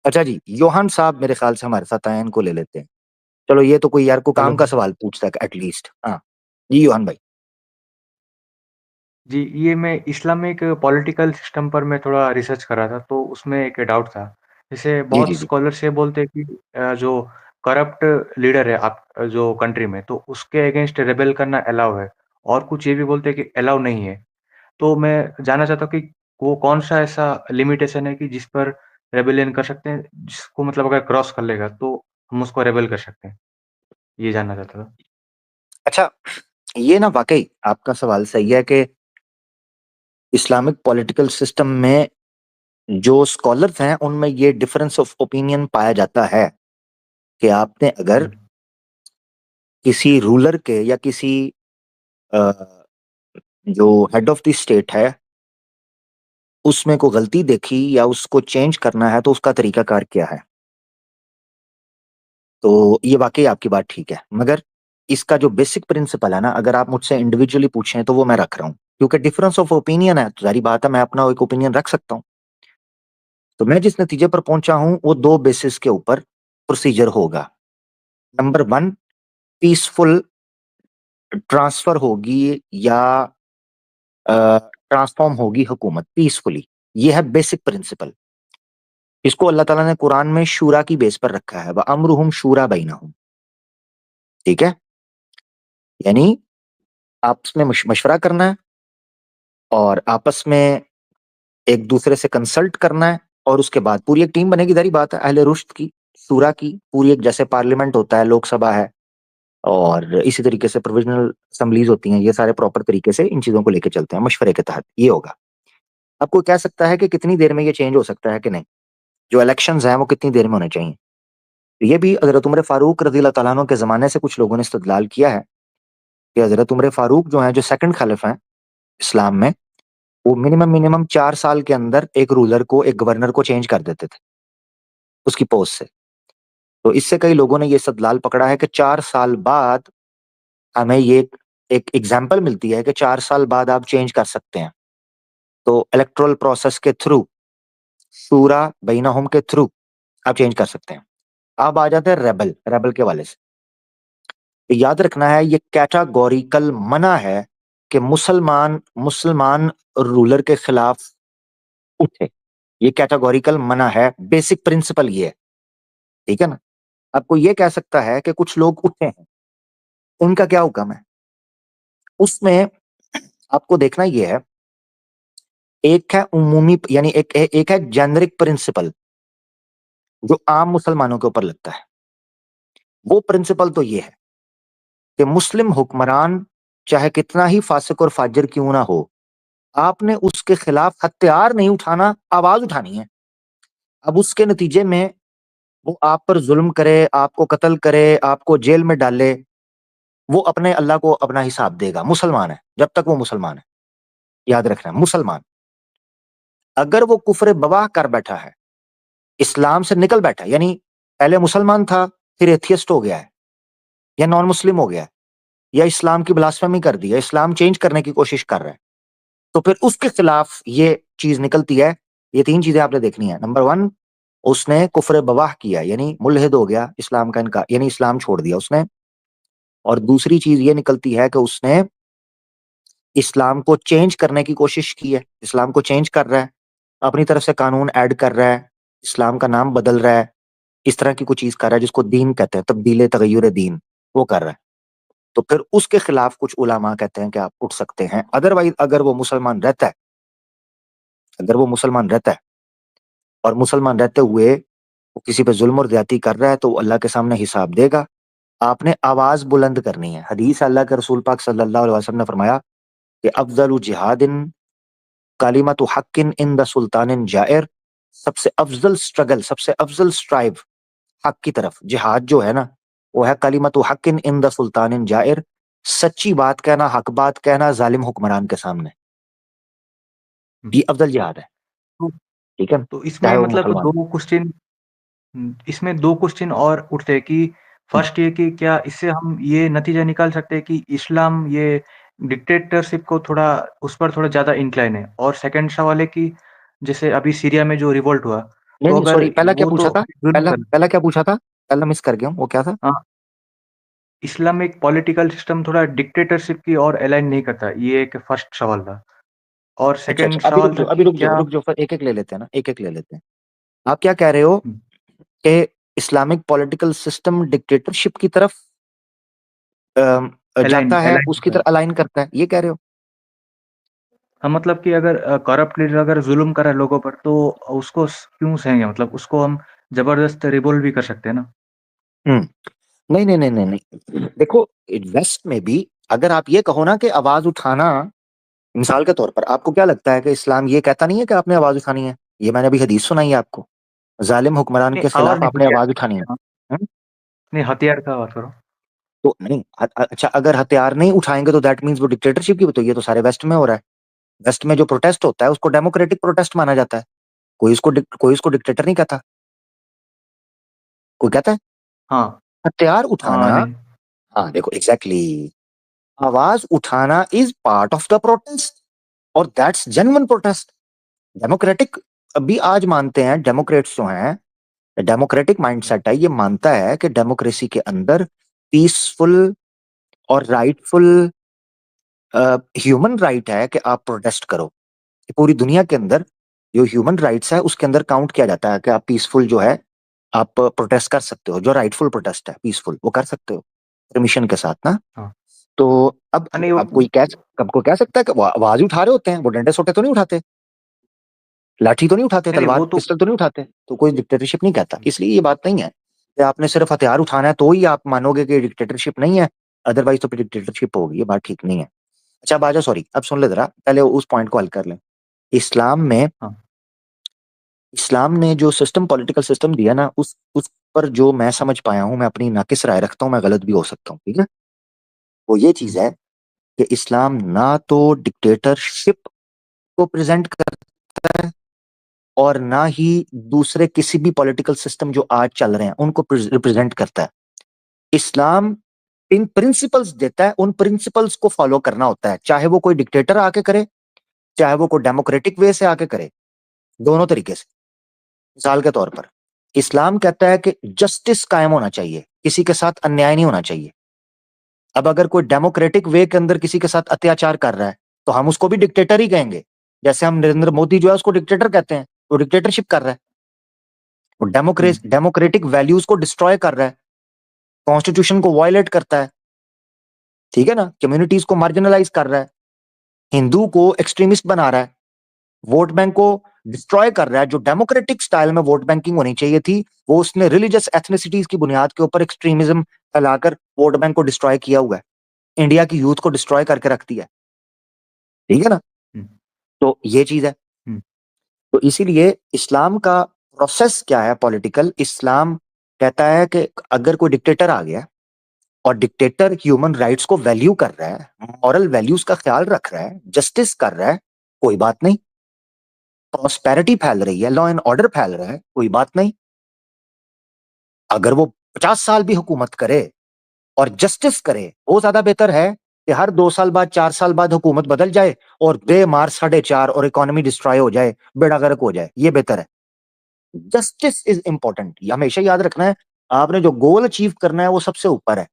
अच्छा जी, योहान साहब मेरे ख्याल से हमारे साथ आए हैं, इनको ले लेते हैं। चलो ये तो कोई यार को हेलो। काम का सवाल पूछता है एटलीस्ट। हाँ जी योहान भाई। जी, ये मैं इस्लामिक पॉलिटिकल सिस्टम पर मैं थोड़ा रिसर्च कर रहा था, तो उसमें एक डाउट था। जैसे जी जी बहुत जी। स्कॉलर्स ये बोलते हैं कि जो करप्ट लीडर है आप जो कंट्री में, तो उसके अगेंस्ट रेबेल करना अलाउ है, और कुछ ये भी बोलते हैं कि अलाउ नहीं है। तो मैं जानना चाहता हूँ कि वो कौन-सा ऐसा लिमिटेशन है कि जिस पर रेबेलियन कर सकते हैं, जिसको मतलब अगर क्रॉस कर लेगा, तो हम उसको रेबेल कर सकते हैं? ये जानना चाहता था। अच्छा, ये ना वाक़ई आपका सवाल सही है कि इस्लामिक पॉलिटिकल सिस्टम में जो स्कॉलर्स हैं, उनमें ये डिफरेंस ऑफ ओपिनियन पाया जाता है कि आपने अगर हुँ, किसी रूलर के या किसी अ, जो हेड ऑफ द स्टेट है, उसमें कोई गलती देखी या उसको चेंज करना है, तो उसका तरीकाकार क्या है? तो ये वाक़ई आपकी बात ठीक है। मगर इसका जो बेसिक प्रिंसिपल है ना, अगर आप मुझसे इंडिविजुअली पूछें तो वो मैं रख रहा हूँ। क्योंकि डिफरेंस ऑफ ओपिनियन है, तो ज़ाहिर बात है मैं अपना एक ओपिनियन रख सकता हूँ। तो मैं जिस नतीजे पर पहुँचा हूँ वो 2 बेसिस के ऊपर प्रोसीजर होगा। नंबर 1, पीसफुल ट्रांसफर होगी या ट्रांसफॉर्म होगी हुकूमत पीसफुली। ये है बेसिक प्रिंसिपल। इसको अल्लाह ताला ने कुरान में शूरा की बेस पर रखा है, व अम्रुहुम शूरा बैनहुम। ठीक है? यानी आपस में मशवरा करना है और आपस में एक दूसरे से कंसल्ट करना है और उसके बाद पूरी एक टीम बनेगी, ज़ाहिर बात है अहले रुश्द की, शूरा की, पूरी एक जैसे पार्लियामेंट होता है, लोकसभा है और इसी तरीके से प्रोविजनल असेंबलीज होती हैं, ये सारे प्रॉपर तरीके से इन चीज़ों को लेके चलते हैं, मशवरे के तहत ये होगा। अब कोई कह सकता है कि कितनी देर में ये चेंज हो सकता है कि नहीं? जो इलेक्शंस हैं वो कितनी देर में होने चाहिए? तो ये भी हज़रत उमर फारूक रज़ी अल्लाह तआला अन्हु के ज़माने से कुछ लोगों ने इस्तेदलाल किया है कि हज़रत उमर फारूक जो हैं, जो सेकंड खलीफा हैं इस्लाम में, वो मिनिमम 4 साल के अंदर एक रूलर को, एक गवर्नर को चेंज कर देते थे, उसकी पोस्ट से। तो इससे कई लोगों ने ये इस्तेदलाल पकड़ा है कि 4 साल बाद हमें ये एक एग्ज़ाम्पल मिलती है कि 4 साल बाद आप चेंज कर सकते हैं। तो इलेक्टोरल प्रोसेस के थ्रू, शूरा बैनहुम के थ्रू आप चेंज कर सकते हैं। अब आ जाते हैं रेबेल के हवाले से। तो याद रखना है ये कैटेगोरिकल मना है कि मुसलमान मुसलमान रूलर के खिलाफ उठे। ये कैटेगोरिकल मना है, बेसिक प्रिंसिपल ये है, ठीक है ना? अब कोई ये कह सकता है कि कुछ लोग उठे हैं, उनका क्या हुक्म है? उसमें आपको देखना ये है, एक है उमूमी यानी एक है जेनेरिक प्रिंसिपल जो आम मुसलमानों के ऊपर लगता है। वो प्रिंसिपल तो ये है कि मुस्लिम हुक्मरान चाहे कितना ही फासिक और फाजिर क्यों ना हो, आपने उसके खिलाफ हथियार नहीं उठाना, आवाज उठानी है। अब उसके नतीजे में वो आप पर जुल्म करे, आपको कत्ल करे, आपको जेल में डाले, वो अपने अल्लाह को अपना हिसाब देगा। मुसलमान है, जब तक वो मुसलमान है, याद रखना मुसलमान। अगर वो कुफ्र बवाह कर बैठा है, इस्लाम से निकल बैठा है, यानी पहले मुसलमान था, फिर एथियस्ट हो गया है या नॉन मुस्लिम हो गया है या इस्लाम की ब्लास्फेमी कर दी है, इस्लाम चेंज करने की कोशिश कर रहा है, तो फिर उसके खिलाफ ये चीज निकलती है। ये 3 चीजें आपने देखनी है। नंबर 1, उसने कुफ्र बवाह किया यानी मुल्हिद हो गया, इस्लाम का इनकार यानी इस्लाम छोड़ दिया उसने। और दूसरी चीज ये निकलती है कि उसने इस्लाम को चेंज करने की कोशिश की है, इस्लाम को चेंज कर रहा है, अपनी तरफ से कानून ऐड कर रहा है, इस्लाम का नाम बदल रहा है, इस तरह की कुछ चीज कर रहा है जिसको दीन कहते हैं, तब्दील तगय्युर दीन, वो कर रहा है। तो फिर उसके खिलाफ कुछ उलामा कहते हैं कि आप उठ सकते हैं। अदरवाइज अगर वो मुसलमान रहता है और मुसलमान रहते हुए वो किसी पे जुल्म और ज्यादती कर रहा है, तो वो अल्लाह के सामने हिसाब देगा। आपने आवाज बुलंद करनी है। हदीस अल्लाह के रसूल पाक सल्लल्लाहु अलैहि वसल्लम ने फरमाया कि अफजलु जिहादिन कालिमतु हक्किन इंद सुल्तानिन जाइर। सबसे अफजल स्ट्रगल, सबसे अफजल स्ट्राइव हक की तरफ, जिहाद जो है ना, वो है कलिमतु हक्किन इंद सुल्तानिन जाइर। सच्ची बात कहना, हक बात कहना जालिम हुक्मरान के सामने, हुँ। ये अफजल जिहाद है। तो ठीक है, तो इसमें चाहे वो मतलब मुसलमान 2 क्वेश्चन। इसमें 2 क्वेश्चन और उठते हैं कि हो। फर्स्ट ये कि क्या इससे हम ये नतीजा निकाल सकते हैं कि इस्लाम ये डिक्टेटरशिप को थोड़ा उस पर थोड़ा ज़्यादा इंक्लाइन है? और सेकंड सवाल है कि जैसे अभी सीरिया में जो रिवोल्ट हुआ, नहीं तो नहीं अगर सॉरी, पहला क्या वो पूछा तो था? जुल्म पहला कर पहला क्या पूछा था? पहला मिस कर गया हूँ, वो क्या था? हाँ, इस्लामिक पॉलिटिकल सिस्टम थोड़ा डिक्टेटरशिप की ओर अलाइन नहीं करता, ये एक फर्स्ट सवाल था। और अच्छा सेकंड अच्छा, अभी सवाल रुक था जाओ, अभी कि रुक जाओ, क्या रुक जाओ, फिर एक एक ले लेते हैं ना, एक एक ले लेते हैं। आप क्या कह रहे हो हुँ, कि इस्लामिक पॉलिटिकल सिस्टम डिक्टेटरशिप की तरफ अलाइन जाता है, अलाइन उसकी करता है। तरफ अलाइन करता है, ये कह रहे हो? हाँ, मतलब कि अगर करप्ट लीडर अगर ज़ुल्म कर रहा है लोगों पर तो उसको क्यों सहेंगे? मतलब उसको हम ज़बरदस्त रिबेल भी कर सकते हैं ना। हम्म। नहीं नहीं नहीं नहीं नहीं, देखो, वेस्ट में भी अगर आप ये कहो ना कि आवाज उठाना, मिसाल के तौर पर आपको क्या लगता है कि इस्लाम ये कहता नहीं है कि आपने आवाज उठानी है? ये मैंने अभी हदीस सुनाई है आपको, जालिम हुक्मरान नहीं, के आवाज़ खिलाफ नहीं, आपने हथियार। आवाज उठानी है। हाँ, हम्म? नहीं हथियार का बात करो। तो नहीं अच्छा, अगर हथियार नहीं उठाएंगे तो दैट मीन्स वो डिक्टेटरशिप की, तो ये तो सारे वेस्ट में हो रहा है। वेस्ट में जो प्रोटेस्ट होता है उसको डेमोक्रेटिक प्रोटेस्ट माना जाता है। कोई इसको डिक्टेटर नहीं कहता। कोई कहता है हाँ, हथियार उठाना? नहीं। हाँ देखो, एग्जैक्टली exactly, आवाज उठाना is part of the protest, और दैट्स जेन्युइन प्रोटेस्ट। डेमोक्रेटिक अभी आज मानते हैं, डेमोक्रेट्स जो हैं, डेमोक्रेटिक माइंडसेट है, ये मानता है कि डेमोक्रेसी के अंदर पीसफुल और राइटफुल ह्यूमन राइट है कि आप प्रोटेस्ट करो। ये पूरी दुनिया के अंदर जो ह्यूमन राइट्स है उसके अंदर काउंट किया जाता है कि आप पीसफुल जो है, आप प्रोटेस्ट कर सकते हो, जो राइटफुल प्रोटेस्ट है पीसफुल, वो कर सकते हो परमिशन के साथ ना। हाँ। तो अब नहीं वो अब कोई कह, कब को कह सकता है कि वो आवाज उठा रहे होते हैं, वो डंडे सोटे तो नहीं उठाते, लाठी तो नहीं उठाते, नहीं, नहीं तलवार वो तो पिस्टल तो नहीं उठाते, तो कोई डिक्टेटरशिप नहीं कहता। इसलिए ये बात नहीं है कि आपने सिर्फ हथियार उठाना है तो ही आप मानोगे कि डिक्टेटरशिप नहीं है, अदरवाइज तो फिर डिक्टेटरशिप होगी। ये बात ठीक नहीं है। अच्छा बाजा, सॉरी, अब सुन ले जरा, पहले उस पॉइंट को हल कर लें। इस्लाम में, हाँ, इस्लाम ने जो सिस्टम, पॉलिटिकल सिस्टम दिया ना, उस पर जो मैं समझ पाया हूं, मैं अपनी नाकिस राय रखता हूं, मैं गलत भी हो सकता हूँ, ठीक है? वो ये चीज हुँ, है कि इस्लाम ना तो डिक्टेटरशिप को प्रेजेंट करता है, और ना ही दूसरे किसी भी पॉलिटिकल सिस्टम जो आज चल रहे हैं उनको रिप्रेजेंट करता है। इस्लाम इन प्रिंसिपल्स देता है, उन प्रिंसिपल्स को फॉलो करना होता है, चाहे वो कोई डिक्टेटर आके करे, चाहे वो कोई डेमोक्रेटिक वे से आके करे, दोनों तरीके से। मिसाल के तौर पर इस्लाम कहता है कि जस्टिस कायम होना चाहिए, किसी के साथ अन्याय नहीं होना चाहिए। अब अगर कोई डेमोक्रेटिक वे के अंदर किसी के साथ अत्याचार कर रहा है तो हम उसको भी डिक्टेटर ही कहेंगे। जैसे हम नरेंद्र मोदी जो है उसको डिक्टेटर कहते हैं, वो डिक्टेटरशिप कर रहा है, वो हुँ, डेमोक्रेटिक वैल्यूज को डिस्ट्रॉय कर रहा है, कॉन्स्टिट्यूशन को वायलेट करता है, ठीक है ना, कम्युनिटीज को मार्जिनलाइज कर रहा है, हिंदू को एक्सट्रीमिस्ट बना रहा है, वोट बैंक को डिस्ट्रॉय कर रहा है। जो डेमोक्रेटिक स्टाइल में वोट बैंकिंग होनी चाहिए थी, वो उसने रिलीजियस एथनिसिटीज की बुनियाद के ऊपर एक्सट्रीमिज्म फैलाकर वोट बैंक को डिस्ट्रॉय किया हुआ है, इंडिया की यूथ को डिस्ट्रॉय करके रख दिया है, ठीक है ना? हुँ, तो ये चीज है। हुँ, तो इसीलिए इस्लाम का प्रोसेस क्या है पॉलिटिकल, इस्लाम कहता है कि अगर कोई डिक्टेटर आ गया और डिक्टेटर ह्यूमन राइट्स को वैल्यू कर रहा है, मॉरल वैल्यूज का ख्याल रख रहा है, जस्टिस कर रहा है, कोई बात नहीं। प्रॉस्पेरिटी फैल रही है, लॉ एंड ऑर्डर फैल रहा है, कोई बात नहीं। अगर वो 50 साल भी हुकूमत करे और जस्टिस करे, वो ज्यादा बेहतर है कि हर 2 साल बाद, 4 साल बाद हुकूमत बदल जाए और बेमार 4.5 और इकोनॉमी डिस्ट्रॉय हो जाए, बेड़ा गर्क हो जाए, ये बेहतर है। जस्टिस इज इंपॉर्टेंट, ये हमेशा याद रखना है। आपने जो गोल अचीव करना है वो सबसे ऊपर है,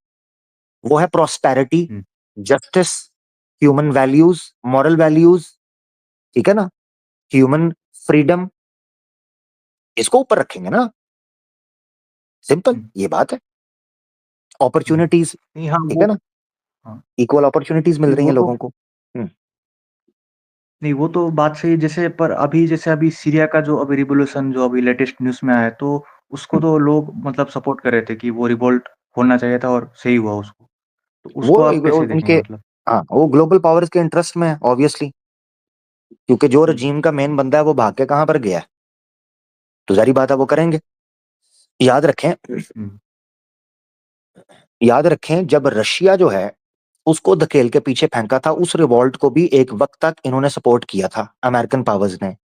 वो है प्रॉस्पेरिटी, हुँ, justice, human values, moral values, ठीक है ना, ह्यूमन फ्रीडम, इसको ऊपर रखेंगे ना। सिंपल हुँ, ये बात है। हुँ। अपॉर्चुनिटीज, नहीं, हाँ, ठीक वो है ना, हाँ, इक्वल अपॉर्चुनिटीज मिल नहीं रही वो हैं तो लोगों को। हम्म। नहीं, वो तो बात सही है जैसे पर अभी जैसे अभी सीरिया का जो अभी रिवॉल्यूशन जो अभी लेटेस्ट न्यूज़ में आया है, तो उसको हम्म। तो लोग मतलब सपोर्ट कर रहे थे कि वो रिवोल्ट होना चाहिए था और सही हुआ उसको। तो उसको आप वो कैसे उनके, देखेंगे मतलब? हाँ वो ग्लोबल पावर्स के इंटरेस्ट में है ऑब्वियसली, क्योंकि जो हुँ, रजीम का मेन बंदा है वो भाग के कहां पर गया है, तो जारी बात है वो करेंगे। याद रखें, हुँ, याद रखें, जब रशिया जो है उसको धकेल के पीछे फेंका था, उस रिवॉल्ट को भी एक वक्त तक इन्होंने सपोर्ट किया था अमेरिकन पावर्स ने।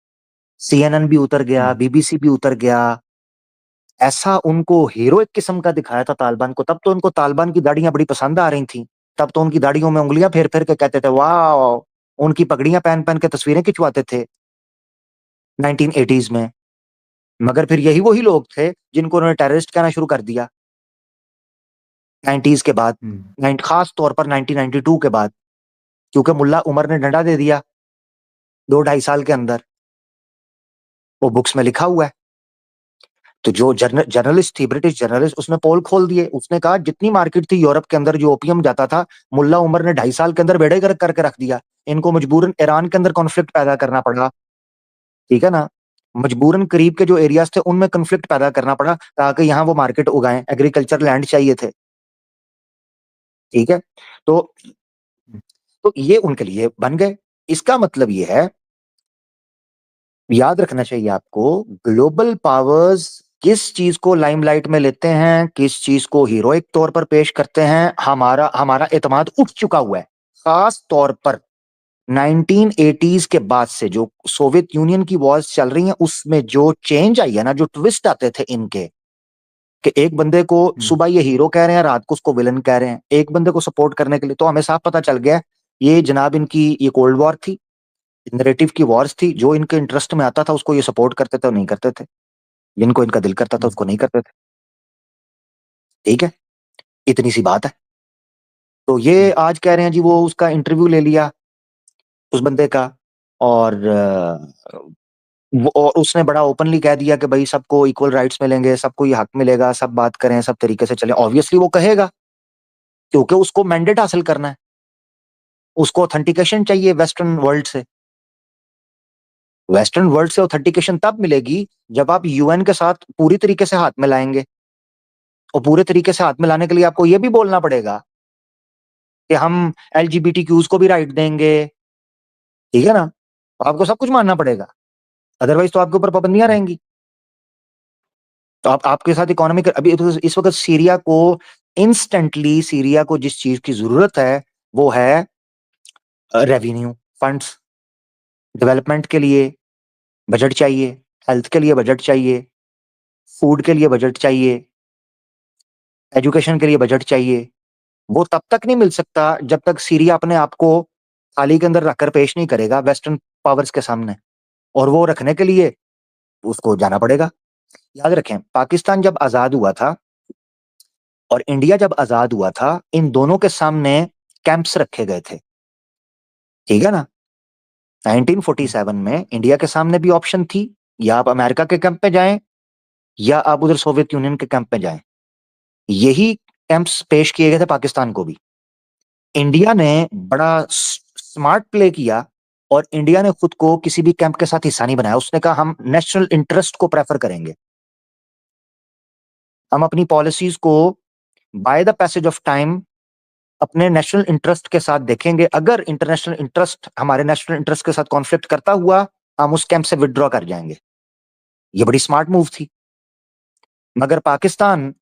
सीएनएन भी उतर हुँ, गया, बीबीसी भी उतर गया, ऐसा उनको हीरोइक किस्म का दिखाया था तालिबान को। तब तो उनको तालिबान की दाढ़ियां बड़ी पसंद आ रही थी, तब तो उनकी दाढ़ियों में उंगलियां फेर फेर के कहते थे वाह, उनकी पगड़ियां पहन पहन के तस्वीरें खिंचवाते थे 1980s में। मगर फिर यही वही लोग थे जिनको उन्होंने टेररिस्ट कहना शुरू कर दिया 90s के बाद, खास तौर पर 1992 के बाद, क्योंकि मुल्ला उमर ने डंडा दे दिया 2-2.5 साल के अंदर। वो बुक्स में लिखा हुआ है। तो जो जर्नलिस्ट थी, ब्रिटिश जर्नलिस्ट, उसने पोल खोल दिए। उसने कहा जितनी मार्केट थी यूरोप के अंदर जो ओपियम जाता था, मुल्ला उमर ने 2.5 साल के अंदर बेड़े गर्क करके रख दिया। इनको मजबूरन ईरान के अंदर कॉन्फ्लिक्ट पैदा करना पड़ा, ठीक है ना। मजबूरन करीब के जो एरियाज थे उनमें कॉन्फ्लिक्ट पैदा करना पड़ा ताकि यहाँ वो मार्केट उगाएं। एग्रीकल्चर लैंड चाहिए थे, ठीक है। तो ये उनके लिए बन गए। इसका मतलब ये है, याद रखना चाहिए आपको, ग्लोबल पावर्स किस चीज को लाइमलाइट में लेते हैं, किस चीज को हीरोइक तौर पर पेश करते हैं, हमारा हमारा एतमाद उठ चुका हुआ है। खास तौर पर 1980s के बाद से जो सोवियत यूनियन की वॉर्स चल रही हैं, उसमें जो चेंज आई है ना, जो ट्विस्ट आते थे इनके, कि एक बंदे को सुबह ये हीरो कह रहे हैं, रात को उसको विलन कह रहे हैं, एक बंदे को सपोर्ट करने के लिए, तो हमें साफ पता चल गया ये जनाब इनकी ये कोल्ड वॉर थी, नरेटिव की वॉर्स थी। जो इनके इंटरेस्ट में आता था उसको ये सपोर्ट करते थे और नहीं करते थे, जिनको इनका दिल करता था उसको नहीं करते थे, ठीक है। इतनी सी बात है। तो ये आज कह रहे हैं जी वो उसका इंटरव्यू ले लिया उस बंदे का, और और उसने बड़ा ओपनली कह दिया कि भाई सबको इक्वल राइट्स मिलेंगे, सबको ये हक मिलेगा, सब बात करें, सब तरीके से चलें। ऑब्वियसली वो कहेगा, क्योंकि उसको मैंडेट हासिल करना है, उसको ऑथेंटिकेशन चाहिए वेस्टर्न वर्ल्ड से। वेस्टर्न वर्ल्ड से ऑथेंटिकेशन तब मिलेगी जब आप यूएन के साथ पूरी तरीके से हाथ मिलाएंगे। और पूरे तरीके से हाथ मिलाने के लिए आपको यह भी बोलना पड़ेगा कि हम एलजीबीटी क्यूज को भी राइट देंगे, ठीक है ना। तो आपको सब कुछ मानना पड़ेगा, अदरवाइज तो आपके ऊपर पाबंदियां रहेंगी। तो आप आपके साथ इकोनॉमिक, अभी तो इस वक्त सीरिया को, इंस्टेंटली सीरिया को जिस चीज की जरूरत है वो है रेवेन्यू फंड्स। डेवलपमेंट के लिए बजट चाहिए, हेल्थ के लिए बजट चाहिए, फूड के लिए बजट चाहिए, एजुकेशन के लिए बजट चाहिए। वो तब तक नहीं मिल सकता जब तक सीरिया अपने आप को थाली के अंदर रखकर पेश नहीं करेगा वेस्टर्न पावर्स के सामने। और वो रखने के लिए उसको जाना पड़ेगा। याद रखें, पाकिस्तान जब आजाद हुआ था और इंडिया जब आजाद हुआ था, इन दोनों के सामने कैंप्स रखे गए थे, ठीक है ना। 1947 में इंडिया के सामने भी ऑप्शन थी, या आप अमेरिका के कैंप में जाएं या आप उधर सोवियत यूनियन के कैंप में जाएं। यही कैंप्स पेश किए गए थे पाकिस्तान को भी। इंडिया ने बड़ा स्मार्ट प्ले किया और इंडिया ने खुद को किसी भी कैंप के साथ हिस्सा नहीं बनाया। उसने कहा हम नेशनल इंटरेस्ट को प्रेफर करेंगे, हम अपनी पॉलिसीज को by the passage of time अपने नेशनल इंटरेस्ट के साथ देखेंगे। अगर इंटरनेशनल इंटरेस्ट हमारे नेशनल इंटरेस्ट के साथ कॉन्फ्लिक्ट करता हुआ, हम उस कैंप से विड्रॉ कर जाएंगे। ये बड़ी स्मार्ट मूव थी। मगर पाकिस्तान,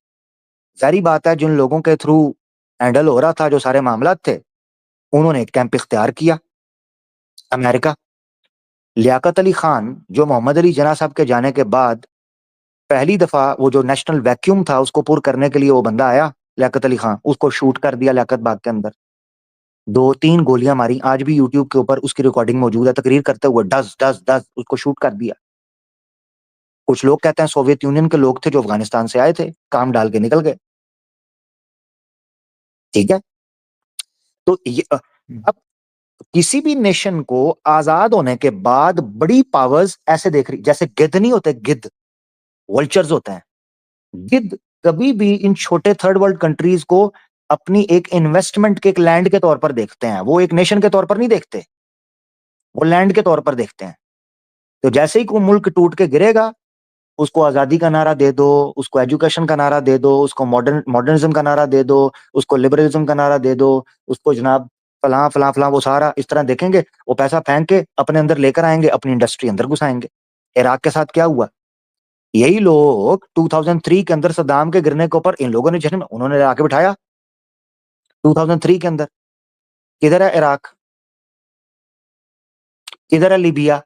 जारी बात है, जिन लोगों के थ्रू हैंडल हो रहा था जो सारे मामला थे, उन्होंने एक कैंप इख्तियार किया, अमेरिका। लियाकत अली खान, जो मोहम्मद अली जना साहब के जाने के बाद पहली दफा वो जो नेशनल वैक्यूम था उसको पूर करने के लिए वो बंदा आया, लियाकत अली खान, उसको शूट कर दिया लियाकत बाग के अंदर। 2-3 गोलियां मारी, आज भी यूट्यूब के ऊपर उसकी रिकॉर्डिंग मौजूद है, तकरीर करते हुए डस डस डस उसको शूट कर दिया। कुछ लोग कहते हैं सोवियत यूनियन के लोग थे जो अफगानिस्तान से आए थे, काम डाल के निकल गए, ठीक है। तो ये अब किसी भी नेशन को आजाद होने के बाद बड़ी पावर्स ऐसे देख रही, जैसे गिद्ध नहीं होते, गिद्ध वल्चर्स होते हैं। गिद्ध कभी भी इन छोटे थर्ड वर्ल्ड कंट्रीज को अपनी एक इन्वेस्टमेंट के, एक लैंड के तौर पर देखते हैं। वो एक नेशन के तौर पर नहीं देखते, वो लैंड के तौर पर देखते हैं। तो जैसे ही कोई मुल्क टूट के गिरेगा, उसको आजादी का नारा दे दो, उसको एजुकेशन का नारा दे दो, उसको मॉडर्निज्म का नारा दे दो, उसको लिबरलिज्म का नारा दे दो, उसको जनाब फलां फलां फलां, वो सारा इस तरह देखेंगे। वो पैसा फेंक के अपने अंदर लेकर आएंगे, अपनी इंडस्ट्री अंदर घुसाएंगे। इराक के साथ क्या हुआ? यही लोग 2003 के अंदर सद्दाम के गिरने के ऊपर इन लोगों ने जश्न, उन्होंने आके बिठाया 2003 के अंदर। किधर है इराक, किधर है लीबिया?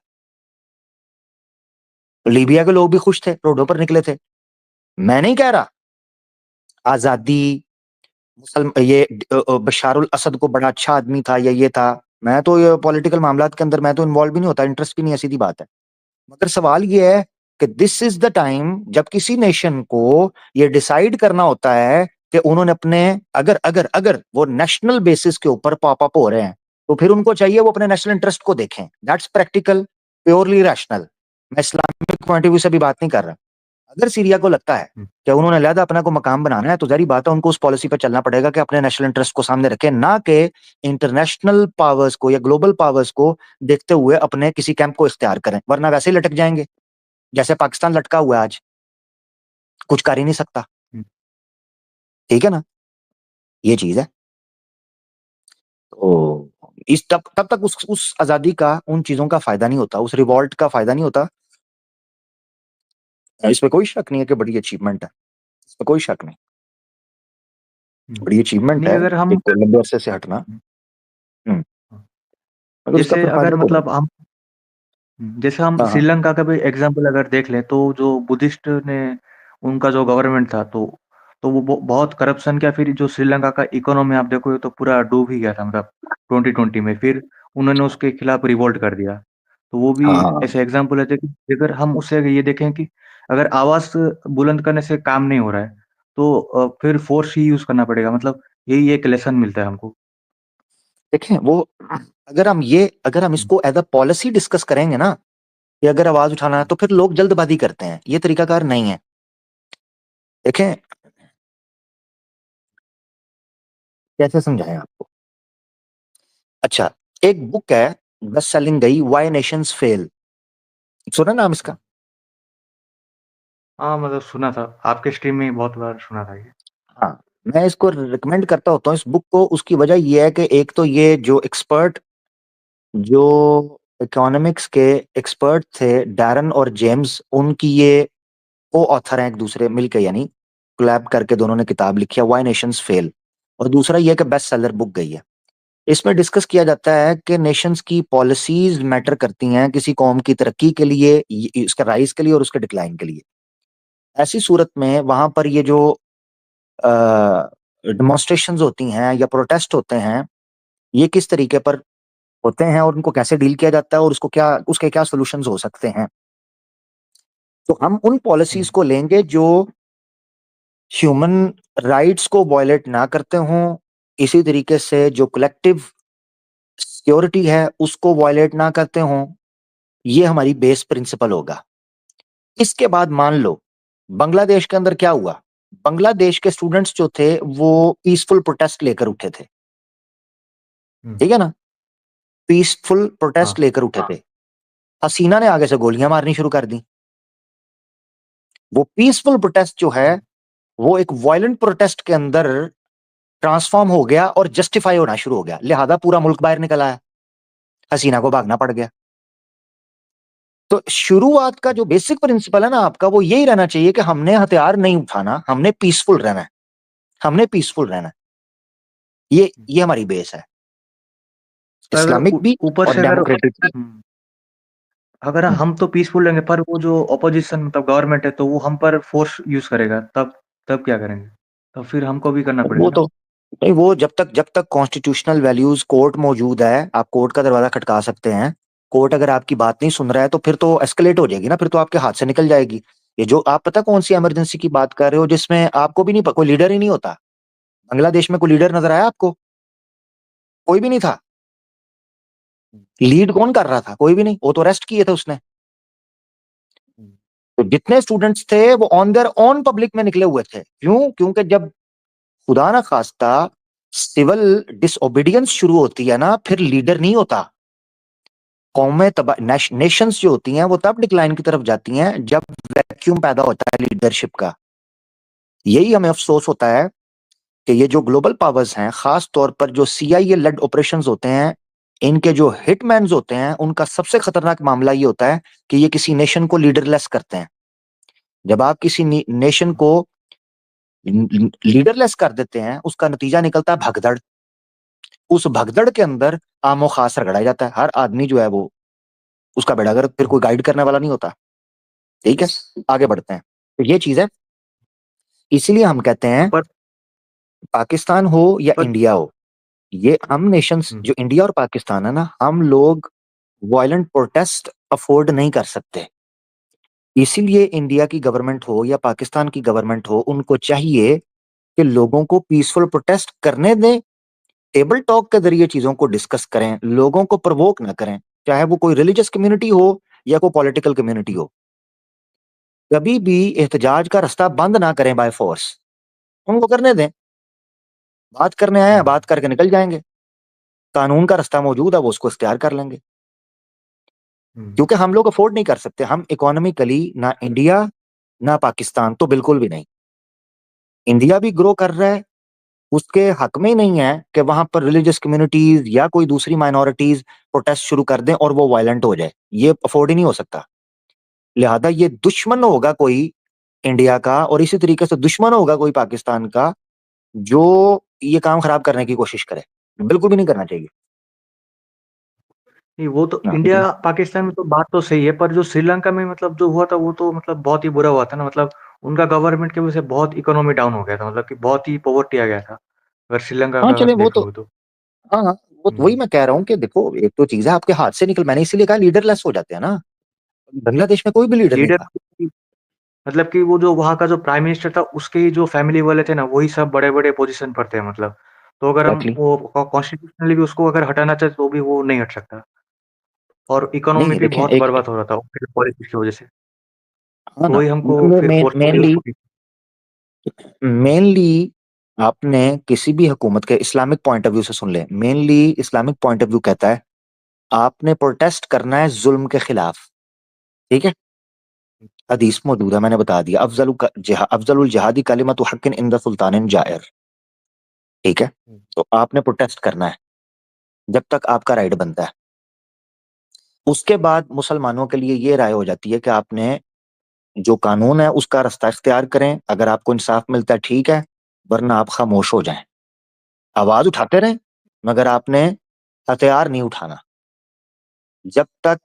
लीबिया के लोग भी खुश थे, रोडों पर निकले थे। मैं नहीं कह रहा आजादी, ये बशारुल असद को बड़ा अच्छा आदमी था या ये था, मैं तो ये पॉलिटिकल मामलात के अंदर मैं तो इन्वॉल्व भी नहीं होता, इंटरेस्ट भी नहीं है, सीधी बात है। मगर सवाल ये है कि दिस इज द टाइम जब किसी नेशन को ये डिसाइड करना होता है कि उन्होंने अपने अगर अगर अगर वो नेशनल बेसिस के ऊपर पॉप अप हो रहे हैं तो फिर उनको चाहिए वो अपने नेशनल इंटरेस्ट को देखें। That's practical, purely rational. मैं इस्लामिक पॉइंट ऑफ व्यू से भी बात नहीं कर रहा। अगर सीरिया को लगता है हुँ, कि उन्होंने अलहदा अपना को मकाम बनाना है तो जारी बात है उनको उस पॉलिसी पर चलना पड़ेगा कि अपने नेशनल इंटरेस्ट को सामने रखें, ना कि इंटरनेशनल पावर्स को या ग्लोबल पावर्स को देखते हुए अपने किसी कैंप को इख्तियार करें, वरना वैसे ही लटक जाएंगे जैसे पाकिस्तान लटका हुआ है आज, कुछ कर ही नहीं सकता। हुँ, ठीक है ना, ये चीज है। तो इस तब तब तक उस आजादी का, उन चीजों का फायदा नहीं होता, उस रिवॉल्ट का फायदा नहीं होता। इसमें कोई शक नहीं है कि बड़ी अचीवमेंट है, इसमें कोई शक नहीं, हुँ। बड़ी अचीवमेंट नहीं है अगर हम एक लंबे अरसे से हटना। हुँ, हम्म, हाँ, मगर उसका जैसे फिर अगर फायदा तो मतलब हम जैसे हम हाँ हाँ श्रीलंका का भी एग्ज़ाम्पल अगर देख लें, तो जो बुद्धिस्ट ने उनका जो गवर्नमेंट था, तो वो बहुत करप्शन किया, फिर जो श्रीलंका का इकोनॉमी आप देखोगे तो पूरा डूब ही गया था मतलब 2020 में, फिर उन्होंने उसके खिलाफ रिवोल्ट कर दिया। तो वो भी हाँ हाँ। ऐसे एग्ज़ाम्पल है कि अगर हम उससे ये देखें कि अगर आवाज़ बुलंद करने से काम नहीं हो रहा है, तो फिर फ़ोर्स ही यूज़ करना पड़ेगा, मतलब यही एक लेसन मिलता है हमको। देखें वो, अगर हम हुँ, इसको एज अ पॉलिसी डिस्कस करेंगे ना कि अगर आवाज उठाना है हुँ, तो फिर लोग जल्दबाजी करते हैं, ये तरीकाकार नहीं है। देखें कैसे समझाएं आपको। अच्छा, एक बुक है बेस्ट सेलिंग गई, व्हाई नेशंस फेल, सुना नाम इसका? हाँ, मतलब सुना था, आपके स्ट्रीम में बहुत बार सुना था ये। हाँ, मैं इसको रिकमेंड करता होता हूँ इस बुक को। उसकी वजह ये है कि एक तो ये जो एक्सपर्ट, जो इकोनॉमिक्स के एक्सपर्ट थे डैरन और जेम्स, उनकी ये को ऑथर हैं एक दूसरे मिलके, यानी कोलैब करके दोनों ने किताब लिखी है व्हाई नेशंस फेल। और दूसरा ये कि बेस्ट सेलर बुक गई है। इसमें डिस्कस किया जाता है कि नेशंस की पॉलिसीज मैटर करती हैं किसी कौम की तरक्की के लिए, उसके राइज के लिए और उसके डिक्लाइन के लिए। ऐसी सूरत में वहां पर ये जो डेमोन्स्ट्रेशंस होती हैं या प्रोटेस्ट होते हैं, ये किस तरीके पर होते हैं और उनको कैसे डील किया जाता है और उसको क्या, उसके क्या सोल्यूशंस हो सकते हैं। तो हम उन हुँ, पॉलिसीज को लेंगे जो ह्यूमन राइट्स को वायलेट ना करते हों, इसी तरीके से जो कलेक्टिव सिक्योरिटी है उसको वायलेट ना करते हों। ये हमारी बेस प्रिंसिपल होगा। इसके बाद मान लो बांग्लादेश के अंदर क्या हुआ, बांग्लादेश के स्टूडेंट्स जो थे वो पीसफुल प्रोटेस्ट लेकर उठे थे। हुँ, ठीक है ना, पीसफुल प्रोटेस्ट हाँ, लेकर उठे थे। हसीना ने आगे से गोलियां मारनी शुरू कर दी। वो पीसफुल प्रोटेस्ट जो है हुँ, वो एक वायलेंट प्रोटेस्ट के अंदर ट्रांसफॉर्म हो गया और जस्टिफाई होना शुरू हो गया, लिहाजा पूरा मुल्क बाहर निकल आया, हसीना को भागना पड़ गया। तो शुरुआत का जो बेसिक प्रिंसिपल है ना आपका, वो यही रहना चाहिए कि हमने हथियार नहीं उठाना, हमने पीसफुल रहना है, हमने पीसफुल रहना है। हुँ। ये हमारी बेस है, तो अगर इस्लामिक भी ऊपर और से अगर डेमोक्रेटिक भी। अगर हम्म। हम तो पीसफुल रहेंगे, पर वो जो अपोज़िशन मतलब गवर्नमेंट है, तो वो हम पर फ़ोर्स यूज़ करेगा, तब क्या करेंगे? तो फिर हमको भी करना पड़ेगा वो ना? तो नहीं, वो जब तक कॉन्स्टिट्यूशनल वैल्यूज, कोर्ट मौजूद है, आप कोर्ट का दरवाजा खटका सकते हैं। कोर्ट अगर आपकी बात नहीं सुन रहा है तो फिर तो एस्केलेट हो जाएगी ना, फिर तो आपके हाथ से निकल जाएगी। ये जो आप पता कौन सी इमरजेंसी की बात कर रहे हो जिसमें आपको भी नहीं, कोई लीडर ही नहीं होता। बांग्लादेश में कोई लीडर नजर आया आपको? कोई भी नहीं था। हुँ, लीड कौन कर रहा था? कोई भी नहीं, वो तो अरेस्ट किए थे उसने। हुँ, तो जितने स्टूडेंट्स थे वो ऑन देयर ओन पब्लिक में निकले हुए थे। क्यों? क्योंकि जब खुदा ना खास्ता सिविल डिसओबीडियंस शुरू होती है ना, फिर लीडर नहीं होता। कौमें तबाह, नेशंस जो होती हैं वो तब डिक्लाइन की तरफ जाती हैं जब वैक्यूम पैदा होता है लीडरशिप का। यही हमें अफसोस होता है कि ये जो ग्लोबल पावर्स हैं, खास तौर पर जो सीआईए लेड ऑपरेशंस होते हैं, इनके जो हिटमैन्स होते हैं, उनका सबसे खतरनाक मामला ये होता है कि ये किसी नेशन को लीडरलेस करते हैं। जब आप किसी नेशन हाँ, को लीडरलेस कर देते हैं, उसका नतीजा निकलता है भगदड़। उस भगदड़ के अंदर आमो खास रगड़ा जाता है, हर आदमी जो है वो उसका बेड़ा गर्क, फिर हुँ, कोई गाइड करने वाला नहीं होता। ठीक है, आगे हुँ, बढ़ते हैं। तो ये चीज है, इसीलिए हम कहते हैं पर पाकिस्तान हो या पर इंडिया हो, ये हम नेशंस हुँ, जो इंडिया और पाकिस्तान है ना, हम लोग वायलेंट प्रोटेस्ट अफोर्ड नहीं कर सकते। इसीलिए इंडिया की गवर्नमेंट हो या पाकिस्तान की गवर्नमेंट हो, उनको चाहिए कि लोगों को पीसफुल प्रोटेस्ट करने दें, टेबल टॉक के जरिए चीजों को डिस्कस करें, लोगों को प्रवोक ना करें, चाहे वो कोई रिलीजियस कम्युनिटी हो या कोई पॉलिटिकल कम्युनिटी हो। कभी भी एहतजाज का रास्ता बंद ना करें बाय फोर्स, उनको करने दें। बात करने आए हैं, हुँ, बात करके निकल जाएंगे। कानून का रास्ता मौजूद है, वो उसको इख्तियार कर लेंगे। हुँ, क्योंकि हम लोग अफोर्ड नहीं कर सकते, हम इकोनॉमिकली ना इंडिया ना पाकिस्तान, तो बिल्कुल भी नहीं। इंडिया भी ग्रो कर रहा है, उसके हक में ही नहीं है कि वहां पर रिलीजियस कम्युनिटीज या कोई दूसरी माइनॉरिटीज प्रोटेस्ट शुरू कर दें और वो वायलेंट हो जाए, ये अफोर्ड ही नहीं हो सकता। लिहाजा ये दुश्मन होगा कोई इंडिया का, और इसी तरीके से दुश्मन होगा कोई पाकिस्तान का, जो ये काम खराब करने की कोशिश करे। बिल्कुल भी नहीं करना चाहिए। नहीं वो तो हाँ, इंडिया जी। पाकिस्तान में तो बात तो सही है, पर जो श्रीलंका में मतलब जो हुआ था वो तो मतलब बहुत ही बुरा हुआ था ना, मतलब उनका गवर्नमेंट की वजह से बहुत इकोनॉमी डाउन हो गया था, मतलब कि बहुत ही पॉवर्टी आ गया था, अगर श्रीलंका हाँ, का चले अगर वो तो, देखोगे तो। हाँ, हाँ, वो तो वही हुँ, मैं कह रहा हूँ कि देखो, एक तो चीज़ है आपके हाथ से निकल, मैंने इसीलिए कहा लीडरलेस हो जाते हैं ना। बांग्लादेश में कोई भी लीडर नहीं लीडर था। मतलब कि वो जो वहाँ का जो प्राइम मिनिस्टर था, उसके ही जो फैमिली वाले थे ना, वही सब बड़े-बड़े पोज़ीशन पर थे मतलब। तो अगर हम एग्ज़ैक्टली। वो कॉन्स्टिट्यूशनली भी उसको अगर हटाना चाहे तो भी वो नहीं हट सकता, और इकोनॉमी नहीं भी देखें, बहुत एक, बर्बाद हो रहा था पॉलिटिक्स की वजह से। हाँ तो ना, वही हमको फिर फोर्सफुली मेनली, उसको मेनली आपने किसी भी हुकूमत के इस्लामिक पॉइंट ऑफ व्यू से सुन ले, mainly Islamic point of view कहता है आपने प्रोटेस्ट करना है जुल्म के खिलाफ। ठीक है, हदीस मौजूद है, मैंने बता दिया, अफजलुल जिहादी कलिमतु हक्किन इंद सुल्तानिन जायर। ठीक है, हुँ, तो आपने प्रोटेस्ट करना है जब तक आपका राइट बनता है। उसके बाद मुसलमानों के लिए ये राय हो जाती है कि आपने जो कानून है उसका रास्ता इख्तियार करें, अगर आपको इंसाफ मिलता है ठीक है, वरना आप खामोश हो जाएं। आवाज उठाते रहें, मगर आपने हथियार नहीं उठाना जब तक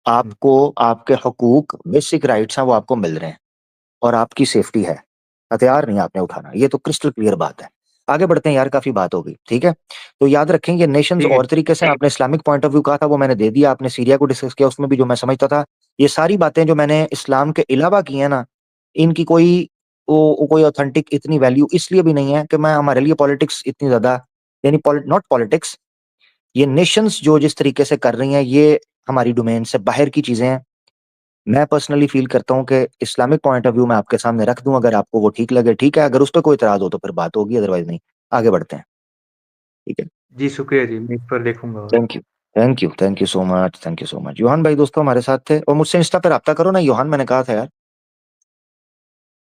हुँ। आपको आपके हकूक, बेसिक राइट्स हैं, वो आपको मिल रहे हैं और आपकी सेफ्टी है। हथियार नहीं आपने उठाना, ये तो क्रिस्टल क्लियर बात है। आगे बढ़ते हैं यार, काफी बात हो गई, ठीक है। तो याद रखें ये नेशंस ठीक है। और तरीके से, आपने इस्लामिक पॉइंट ऑफ व्यू कहा था वो मैंने दे दिया, आपने सीरिया को डिस्कस किया, उसमें भी जो मैं समझता था। ये सारी बातें जो मैंने इस्लाम के अलावा की है ना, इनकी कोई कोई ऑथेंटिक इतनी वैल्यू इसलिए भी नहीं है कि मैं, हमारे लिए पॉलिटिक्स इतनी ज्यादा, यानी नॉट पॉलिटिक्स, ये नेशंस जो जिस तरीके से कर रही हैं, ये हमारी डोमेन से बाहर की चीजें हैं। मैं पर्सनली फील करता हूँ कि इस्लामिक पॉइंट ऑफ व्यू मैं आपके सामने रख दूं, अगर आपको वो ठीक लगे ठीक है, अगर उस पर कोई इतराज हो तो फिर बात होगी, अदरवाइज नहीं। आगे बढ़ते हैं, ठीक है। जी, शुक्रिया जी, मैं इस पर देखूँगा और thank you, thank you, thank you so much, thank you so much. Yohan भाई दोस्तों हमारे साथ थे, और मुझसे इंस्टा पे रब्ता करो ना योहान, मैंने कहा था यार।